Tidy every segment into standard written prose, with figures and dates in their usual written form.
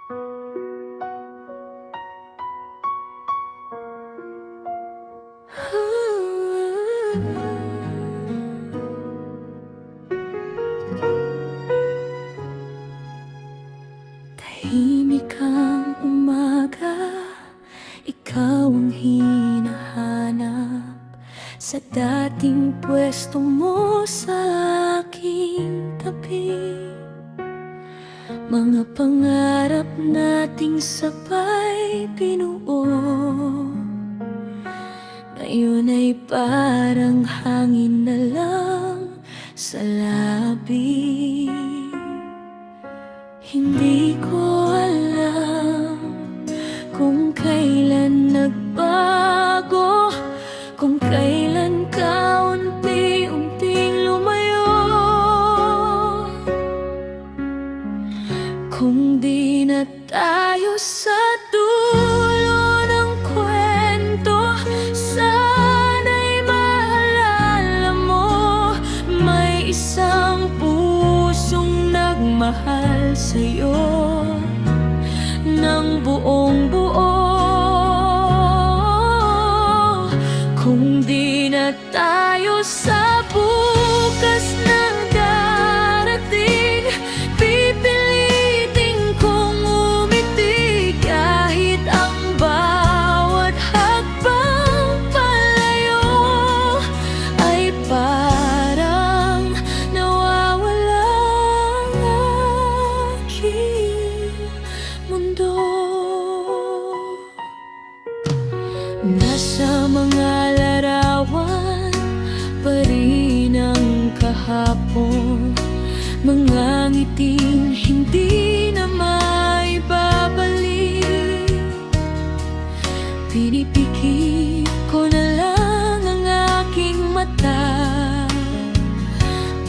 Tahimik ang umaga, ikaw ang hinahanap sa dating pwesto mo sa aking tabi. Mga pangarap nating sabay binuo, ngayon ay parang hangin na lang sa labi. Hindi ko alam kung kailan nagbago, kung kailan ka unti-unting lumayo. Kung di na tayo sa dulo ng kwento, sana'y maalala mo may isang pusong nagmahal sa'yo ng buong buo. Kung di na tayo sa bukas na darating, pipilitin kong umiti kahit ang bawat hakbang palayo ay parang nawawala ang aking mundo. Nasa mga larawan pa rin ang kahapon, mga ngiting hindi na maibabalik. Pinipikit ko na lang ang aking mata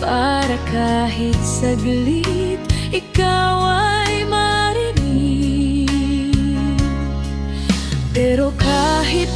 para kahit saglit ikaw ay marinig. Pero kahit